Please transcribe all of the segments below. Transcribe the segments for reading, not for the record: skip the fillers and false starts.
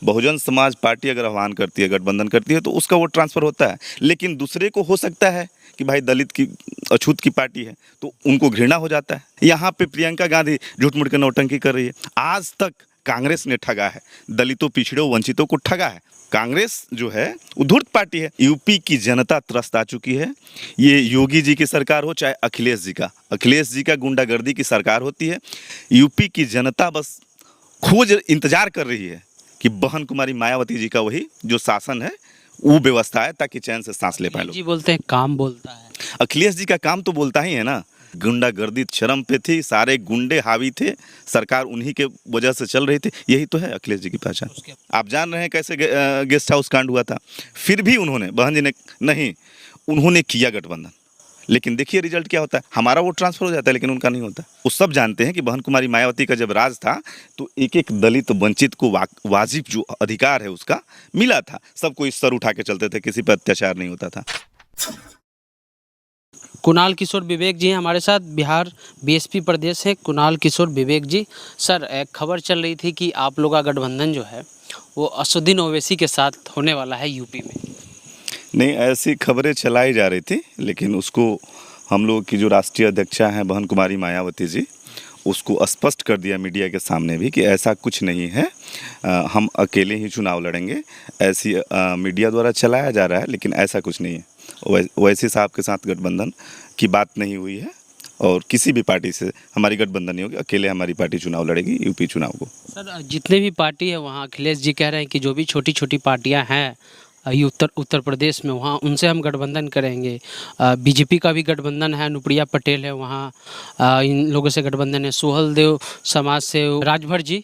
Bahujan Samaj party अगर आह्वान करती है, गठबंधन करती है, तो उसका वोट ट्रांसफ़र होता है। लेकिन दूसरे को हो सकता है कि भाई दलित की अछूत की पार्टी है, तो उनको घृणा हो जाता है। यहाँ पे प्रियंका गांधी झूठ मूठ के नौटंकी कर रही है। आज तक कांग्रेस ने ठगा है, दलितों, पिछड़ों, वंचितों को ठगा है। कांग्रेस जो है वो धूर्त पार्टी है। यूपी की जनता त्रस्त आ चुकी है। ये योगी जी की सरकार हो चाहे अखिलेश जी का गुंडागर्दी की सरकार होती है। यूपी की जनता बस खोज इंतजार कर रही है कि बहन कुमारी मायावती जी का वही जो शासन है वो व्यवस्था है, ताकि चैन से सांस ले पाए लोग। जी बोलते हैं काम बोलता है। अखिलेश जी का काम तो बोलता ही है ना। गुंडागर्दी चरम पे थी, सारे गुंडे हावी थे, सरकार उन्हीं के वजह से चल रही थी। यही तो है अखिलेश जी की पहचान। आप जान रहे हैं कैसे गेस्ट हाउस कांड हुआ था। फिर भी उन्होंने, बहन जी ने नहीं, उन्होंने किया गठबंधन। लेकिन देखिए रिजल्ट क्या होता है, हमारा वोट ट्रांसफर हो जाता है लेकिन उनका नहीं होता। वो सब जानते हैं कि बहन कुमारी मायावती का जब राज था तो एक एक दलित वंचित को वाजिब जो अधिकार है उसका मिला था। सब कोई सर उठा के चलते थे, किसी पर अत्याचार नहीं होता था। कुणाल किशोर विवेक जी हैं हमारे साथ, बिहार बीएसपी प्रदेश है कुणाल किशोर विवेक जी। सर, एक खबर चल रही थी कि आप लोग का गठबंधन जो है वो असदुद्दीन ओवैसी के साथ होने वाला है यूपी में। नहीं, ऐसी खबरें चलाई जा रही थी, लेकिन उसको हम लोग की जो राष्ट्रीय अध्यक्षा हैं बहन कुमारी मायावती जी, उसको स्पष्ट कर दिया मीडिया के सामने भी कि ऐसा कुछ नहीं है। हम अकेले ही चुनाव लड़ेंगे, ऐसी मीडिया द्वारा चलाया जा रहा है, लेकिन ऐसा कुछ नहीं है। ओवैसी साहब के साथ गठबंधन की बात नहीं हुई है और किसी भी पार्टी से हमारी गठबंधन नहीं होगी। अकेले हमारी पार्टी चुनाव लड़ेगी यूपी चुनाव को। सर, जितने भी पार्टी है वहाँ अखिलेश जी कह रहे हैं कि जो भी छोटी छोटी पार्टियाँ हैं ये उत्तर प्रदेश में, वहाँ उनसे हम गठबंधन करेंगे। बीजेपी का भी गठबंधन है, अनुप्रिया पटेल है वहाँ, इन लोगों से गठबंधन है। सोहल देव समाज से राजभर जी,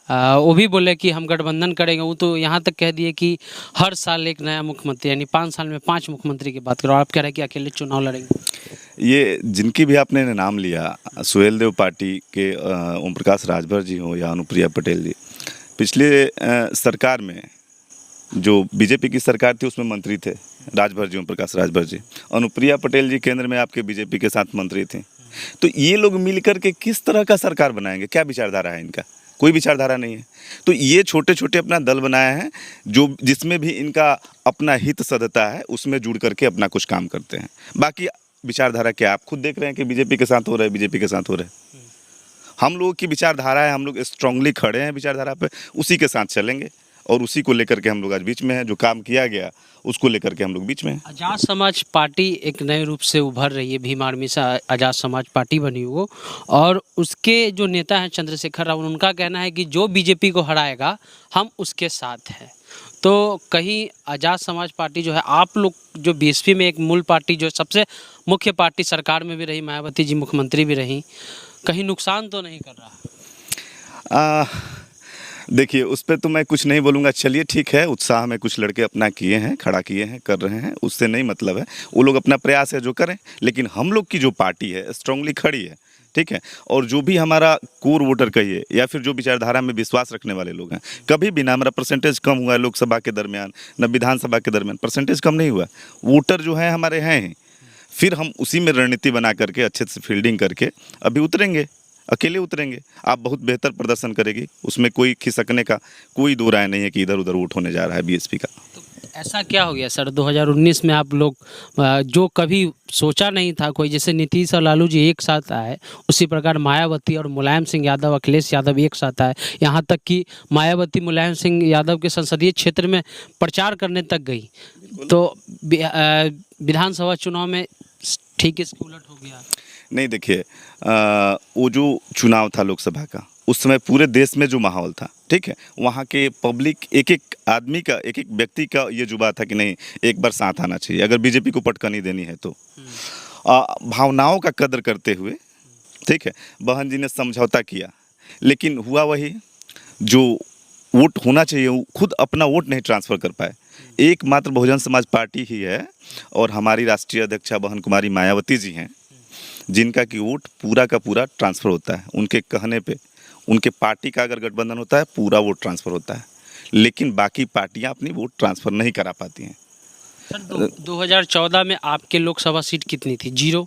वो भी बोले कि हम गठबंधन करेंगे। वो तो यहाँ तक कह दिए कि हर साल एक नया मुख्यमंत्री, यानी 5 साल में 5 मुख्यमंत्री की बात करो। आप कह रहे हैं कि अकेले चुनाव लड़ेंगे। ये जिनकी भी आपने नाम लिया, सोहेल देव पार्टी के ओम प्रकाश राजभर जी हो या अनुप्रिया पटेल जी, पिछले सरकार में जो बीजेपी की सरकार थी उसमें मंत्री थे राजभर जी, ओम प्रकाश राजभर जी। अनुप्रिया पटेल जी केंद्र में आपके बीजेपी के साथ मंत्री थी। तो ये लोग मिलकर के किस तरह का सरकार बनाएंगे? क्या विचारधारा है इनका? कोई विचारधारा नहीं है। तो ये छोटे छोटे अपना दल बनाए हैं जो जिसमें भी इनका अपना हित सधता है, उसमें जुड़ करके अपना कुछ काम करते हैं। बाकी विचारधारा क्या, आप खुद देख रहे हैं कि बीजेपी के साथ हो रहा है, बीजेपी के साथ हो रहा है। हम लोगों की विचारधारा है, हम लोग स्ट्रांगली खड़े हैं विचारधारा पे, उसी के साथ चलेंगे और उसी को लेकर के हम लोग आज बीच में हैं। जो काम किया गया उसको लेकर के हम लोग बीच में हैं। आज़ाद समाज पार्टी एक नए रूप से उभर रही है, भीम आर्मी से आज़ाद समाज पार्टी बनी वो, और उसके जो नेता हैं चंद्रशेखर राव, उनका कहना है कि जो बीजेपी को हराएगा हम उसके साथ हैं। तो कहीं आज़ाद समाज पार्टी जो है, आप लोग जो बीएसपी में एक मूल पार्टी जो सबसे मुख्य पार्टी, सरकार में भी रही, मायावती जी मुख्यमंत्री भी रही, कहीं नुकसान तो नहीं कर रहा? देखिए, उस पर तो मैं कुछ नहीं बोलूँगा। चलिए ठीक है, उत्साह में कुछ लड़के अपना किए हैं, खड़ा किए हैं, कर रहे हैं, उससे नहीं मतलब है। वो लोग अपना प्रयास है जो करें, लेकिन हम लोग की जो पार्टी है स्ट्रांगली खड़ी है, ठीक है। और जो भी हमारा कोर वोटर कहिए या फिर जो विचारधारा में विश्वास रखने वाले लोग हैं, कभी भी ना हमारा परसेंटेज कम हुआ है लोकसभा के दरमियान, न विधानसभा के दरमियान परसेंटेज कम नहीं हुआ। वोटर जो है हमारे हैं, फिर हम उसी में रणनीति बना करके अच्छे से फील्डिंग करके अभी उतरेंगे, अकेले उतरेंगे। आप बहुत बेहतर प्रदर्शन करेगी, उसमें कोई खिसकने का कोई दो राय नहीं है कि इधर उधर वोट होने जा रहा है बीएसपी का। तो ऐसा क्या हो गया सर 2019 में आप लोग, जो कभी सोचा नहीं था कोई, जैसे नीतीश और लालू जी एक साथ आए, उसी प्रकार मायावती और मुलायम सिंह यादव, अखिलेश यादव एक साथ आए, यहाँ तक कि मायावती मुलायम सिंह यादव के संसदीय क्षेत्र में प्रचार करने तक गई। तो विधानसभा चुनाव में ठीक इसके उलट हो गया। नहीं, देखिए, वो जो चुनाव था लोकसभा का, उस समय पूरे देश में जो माहौल था, ठीक है, वहाँ के पब्लिक, एक एक आदमी का, एक एक व्यक्ति का ये जुबा था कि नहीं, एक बार साथ आना चाहिए अगर बीजेपी को पटकनी देनी है तो। भावनाओं का कदर करते हुए, ठीक है, बहन जी ने समझौता किया, लेकिन हुआ वही, जो वोट होना चाहिए वो खुद अपना वोट नहीं ट्रांसफ़र कर पाए। एकमात्र बहुजन समाज पार्टी ही है और हमारी राष्ट्रीय अध्यक्षा बहन कुमारी मायावती जी हैं जिनका कि वोट पूरा का पूरा ट्रांसफ़र होता है। उनके कहने पे, उनके पार्टी का अगर गठबंधन होता है पूरा वोट ट्रांसफ़र होता है, लेकिन बाकी पार्टियां अपनी वोट ट्रांसफ़र नहीं करा पाती हैं। सर 2014 में आपके लोकसभा सीट कितनी थी? 0।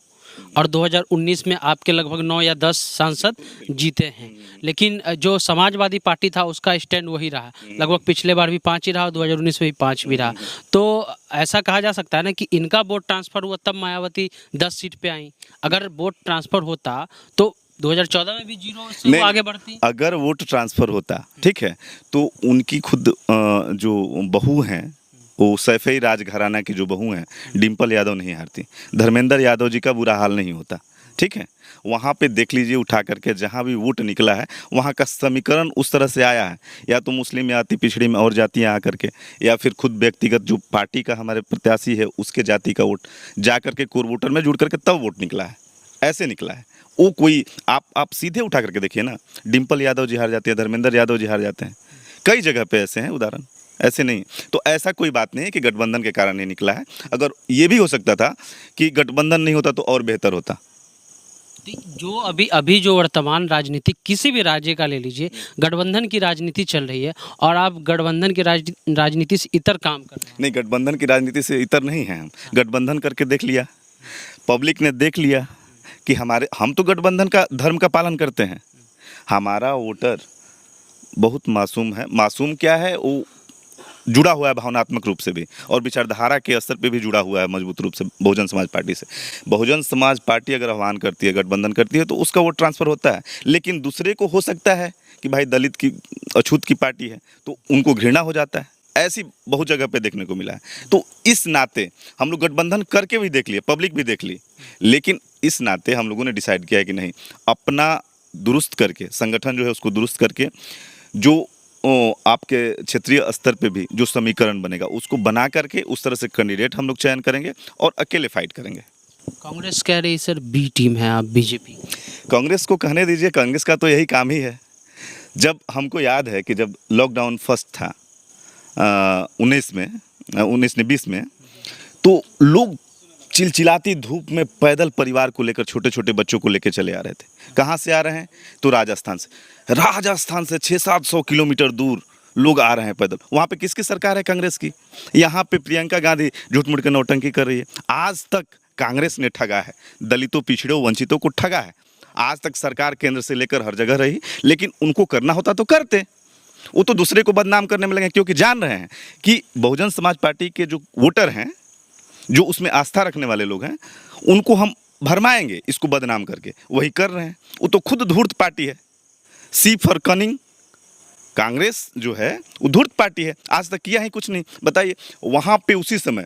और 2019 में आपके लगभग 9 या 10 सांसद जीते हैं। लेकिन जो समाजवादी पार्टी था उसका स्टैंड वही रहा, लगभग पिछले बार भी 5 ही रहा और 2019 में भी 5 भी रहा। तो ऐसा कहा जा सकता है ना कि इनका वोट ट्रांसफ़र हुआ तब मायावती 10 सीट पे आई। अगर वोट ट्रांसफ़र होता तो 2014 में भी 0 से वो आगे बढ़ती। अगर वोट ट्रांसफ़र होता, ठीक है, तो उनकी खुद जो बहू हैं, वो सैफई राजघराना की जो बहू हैं, डिम्पल यादव नहीं हारती, धर्मेंद्र यादव जी का बुरा हाल नहीं होता, ठीक है। वहाँ पे देख लीजिए उठा करके, जहाँ भी वोट निकला है वहाँ का समीकरण उस तरह से आया है, या तो मुस्लिम या अति पिछड़ी में और जातियाँ आकर के, या फिर खुद व्यक्तिगत जो पार्टी का हमारे प्रत्याशी है उसके जाति का वोट जा करके कोर वोटर में जुड़ करके तब वोट निकला है, ऐसे निकला है। वो कोई आप सीधे उठा करके देखिए ना, डिम्पल यादव जी हार जाती है, धर्मेंद्र यादव जी हार जाते हैं, कई जगह पे ऐसे हैं उदाहरण, ऐसे नहीं। तो ऐसा कोई बात नहीं है कि गठबंधन के कारण नहीं निकला है। अगर ये भी हो सकता था कि गठबंधन नहीं होता तो और बेहतर होता। जो अभी जो वर्तमान राजनीति किसी भी राज्य का ले लीजिए, गठबंधन की राजनीति चल रही है और आप गठबंधन की राजनीति से इतर काम कर रहे हैं। नहीं, गठबंधन की राजनीति से इतर नहीं है हम, गठबंधन करके देख लिया, पब्लिक ने देख लिया कि हम तो गठबंधन का धर्म का पालन करते हैं। हमारा वोटर बहुत मासूम है। मासूम क्या है, वो जुड़ा हुआ है भावनात्मक रूप से भी और विचारधारा के स्तर पे भी जुड़ा हुआ है मजबूत रूप से बहुजन समाज पार्टी से। बहुजन समाज पार्टी अगर आह्वान करती है, गठबंधन करती है, तो उसका वोट ट्रांसफ़र होता है। लेकिन दूसरे को हो सकता है कि भाई दलित की अछूत की पार्टी है तो उनको घृणा हो जाता है, ऐसी बहुत जगह पे देखने को मिला है। तो इस नाते हम लोग गठबंधन करके भी देख लिए, पब्लिक भी देख ली, लेकिन इस नाते हम लोगों ने डिसाइड किया है कि नहीं, अपना दुरुस्त करके, संगठन जो है उसको दुरुस्त करके, जो आपके क्षेत्रीय स्तर पे भी जो समीकरण बनेगा उसको बना करके उस तरह से कैंडिडेट हम लोग चयन करेंगे और अकेले फाइट करेंगे। कांग्रेस कह रही सर बी टीम है आप बीजेपी। कांग्रेस को कहने दीजिए, कांग्रेस का तो यही काम ही है। जब हमको याद है कि जब लॉकडाउन फर्स्ट था 19 ने 20 में, तो लोग चिलचिलाती धूप में पैदल परिवार को लेकर, छोटे छोटे बच्चों को लेकर चले आ रहे थे। कहाँ से आ रहे हैं? तो राजस्थान से 600-700 किलोमीटर दूर लोग आ रहे हैं पैदल। वहाँ पे किसकी सरकार है? कांग्रेस की। यहाँ पे प्रियंका गांधी झूठ मूठ के नौटंकी कर रही है। आज तक कांग्रेस ने ठगा है, दलितों, पिछड़ों, वंचितों को ठगा है। आज तक सरकार केंद्र से लेकर हर जगह रही, लेकिन उनको करना होता तो करते। वो तो दूसरे को बदनाम करने में लगे, क्योंकि जान रहे हैं कि बहुजन समाज पार्टी के जो वोटर हैं, जो उसमें आस्था रखने वाले लोग हैं, उनको हम भरमाएंगे इसको बदनाम करके। वही कर रहे हैं। वो तो खुद धूर्त पार्टी है, सी फॉर कनिंग। कांग्रेस जो है वो धूर्त पार्टी है, आज तक किया है कुछ नहीं। बताइए, वहाँ पे उसी समय,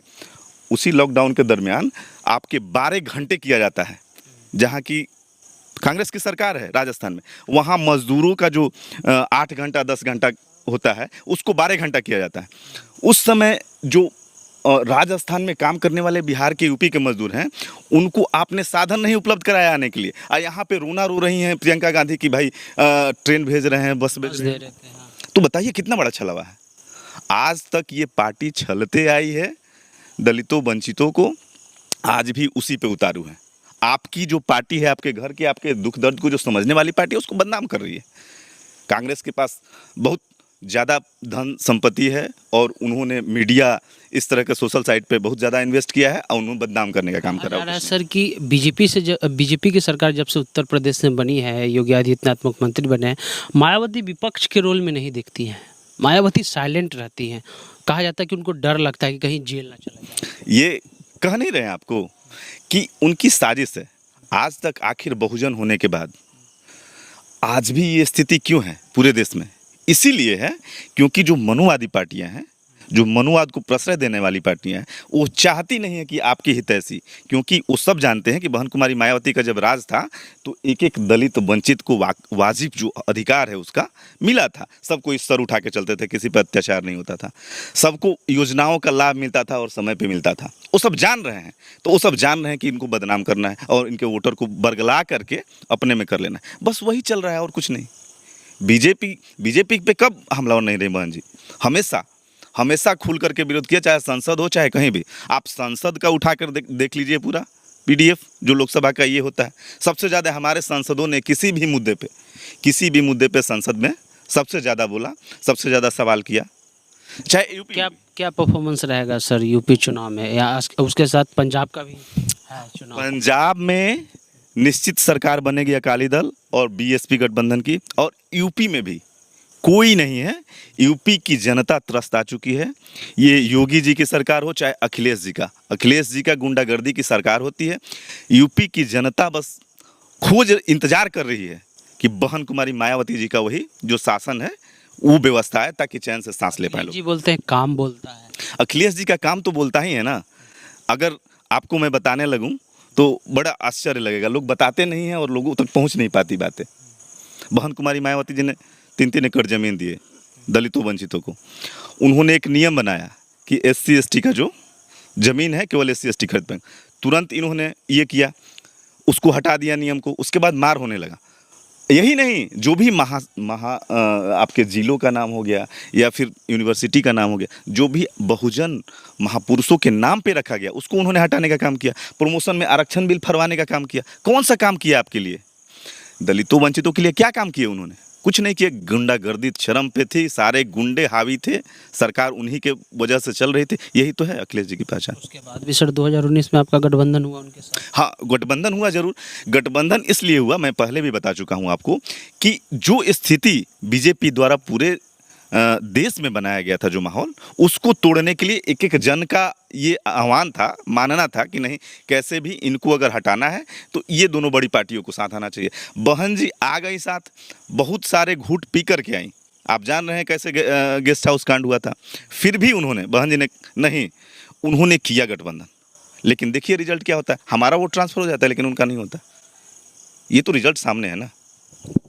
उसी लॉकडाउन के दरमियान आपके 12 घंटे किया जाता है, जहाँ की कांग्रेस की सरकार है राजस्थान में। वहाँ मजदूरों का जो 8 घंटा 10 घंटा होता है उसको 12 घंटा किया जाता है। उस समय जो राजस्थान में काम करने वाले बिहार के, यूपी के मजदूर हैं, उनको आपने साधन नहीं उपलब्ध कराया आने के लिए। और यहाँ पे रोना रो रही हैं प्रियंका गांधी की भाई ट्रेन भेज रहे हैं, बस भेज रहे हैं। तो बताइए कितना बड़ा छलावा है। आज तक ये पार्टी छलते आई है दलितों, वंचितों को, आज भी उसी पे उतारू है। आपकी जो पार्टी है, आपके घर के, आपके दुख दर्द को जो समझने वाली पार्टी है, उसको बदनाम कर रही है। कांग्रेस के पास बहुत ज़्यादा धन संपत्ति है और उन्होंने मीडिया, इस तरह के सोशल साइट पे बहुत ज़्यादा इन्वेस्ट किया है और उन्होंने बदनाम करने का काम करा है। सर कि बीजेपी की सरकार जब से उत्तर प्रदेश में बनी है, योगी आदित्यनाथ मुख्यमंत्री बने हैं, मायावती विपक्ष के रोल में नहीं दिखती हैं। मायावती साइलेंट रहती हैं। कहा जाता है कि उनको डर लगता है कि कहीं जेल ना चला जाए। ये कह नहीं रहे हैं आपको कि उनकी साजिश है। आज तक आखिर बहुजन होने के बाद आज भी ये स्थिति क्यों है पूरे देश में? इसीलिए है क्योंकि जो मनुवादी पार्टियां हैं, जो मनुवाद को प्रश्रय देने वाली पार्टियां हैं, वो चाहती नहीं है कि आपकी हितैषी, क्योंकि वो सब जानते हैं कि बहन कुमारी मायावती का जब राज था तो एक एक दलित वंचित को वाजिब जो अधिकार है उसका मिला था। सबको इस सर उठा के चलते थे, किसी पर अत्याचार नहीं होता था, सबको योजनाओं का लाभ मिलता था और समय पर मिलता था। वो सब जान रहे हैं। तो वो सब जान रहे हैं कि इनको बदनाम करना है और इनके वोटर को बरगला करके अपने में कर लेना है। बस वही चल रहा है और कुछ नहीं। बीजेपी पे कब हमलावर नहीं रहे बहन जी? हमेशा खुल करके विरोध किया, चाहे संसद हो चाहे कहीं भी। आप संसद का उठाकर देख लीजिए पूरा PDF जो लोकसभा का ये होता है। सबसे ज़्यादा हमारे सांसदों ने किसी भी मुद्दे पे संसद में सबसे ज़्यादा बोला, सबसे ज़्यादा सवाल किया। चाहे यूपी क्या क्या परफॉर्मेंस रहेगा सर यूपी चुनाव में, या उसके साथ पंजाब का भी है चुनाव? पंजाब में निश्चित सरकार बनेगी अकाली दल और बीएसपी गठबंधन की, और यूपी में भी कोई नहीं है। यूपी की जनता त्रस्त आ चुकी है। ये योगी जी की सरकार हो चाहे अखिलेश जी का गुंडागर्दी की सरकार होती है, यूपी की जनता बस खोज इंतजार कर रही है कि बहन कुमारी मायावती जी का वही जो शासन है वो व्यवस्था है, ताकि चैन से सांस ले पाए लोग। जी बोलते हैं काम बोलता है। अखिलेश जी का काम तो बोलता ही है ना। अगर आपको मैं बताने लगूं तो बड़ा आश्चर्य लगेगा, लोग बताते नहीं हैं और लोगों तक पहुंच नहीं पाती बातें। बहन कुमारी मायावती जी ने 3-3 एकड़ जमीन दिए दलितों वंचितों को। उन्होंने एक नियम बनाया कि SC ST का जो जमीन है केवल SC ST खरीद पाएंगे। तुरंत इन्होंने ये किया, उसको हटा दिया नियम को। उसके बाद मार होने लगा। यही नहीं, जो भी आपके जिलों का नाम हो गया या फिर यूनिवर्सिटी का नाम हो गया, जो भी बहुजन महापुरुषों के नाम पे रखा गया उसको उन्होंने हटाने का काम किया। प्रमोशन में आरक्षण बिल फरवाने का काम किया। कौन सा काम किया आपके लिए? दलितों वंचितों के लिए क्या काम किए उन्होंने? कुछ नहीं किया। गुंडागर्दी चरम पे थी, सारे गुंडे हावी थे, सरकार उन्हीं के वजह से चल रही थी। यही तो है अखिलेश जी की पहचान। उसके बाद भी सर 2019 में आपका गठबंधन हुआ उनके साथ? हाँ, गठबंधन हुआ जरूर। गठबंधन इसलिए हुआ, मैं पहले भी बता चुका हूँ आपको, कि जो स्थिति बीजेपी द्वारा पूरे देश में बनाया गया था, जो माहौल, उसको तोड़ने के लिए एक एक जन का ये आह्वान था, मानना था कि नहीं, कैसे भी इनको अगर हटाना है तो ये दोनों बड़ी पार्टियों को साथ आना चाहिए। बहन जी आ गई साथ, बहुत सारे घूंट पी करके आई। आप जान रहे हैं कैसे गेस्ट हाउस कांड हुआ था। फिर भी उन्होंने, बहन जी ने नहीं, उन्होंने किया गठबंधन। लेकिन देखिए रिजल्ट क्या होता है। हमारा वोट ट्रांसफर हो जाता है लेकिन उनका नहीं होता। ये तो रिजल्ट सामने है ना।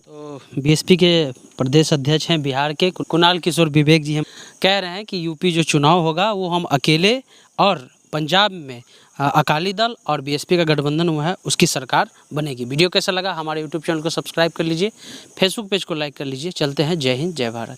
तो बीएसपी के प्रदेश अध्यक्ष हैं बिहार के कुणाल किशोर विवेक जी, हम कह रहे हैं कि यूपी जो चुनाव होगा वो हम अकेले, और पंजाब में अकाली दल और बीएसपी का गठबंधन हुआ है, उसकी सरकार बनेगी। वीडियो कैसा लगा? हमारे यूट्यूब चैनल को सब्सक्राइब कर लीजिए, फेसबुक पेज को लाइक कर लीजिए। चलते हैं। जय हिंद, जय भारत।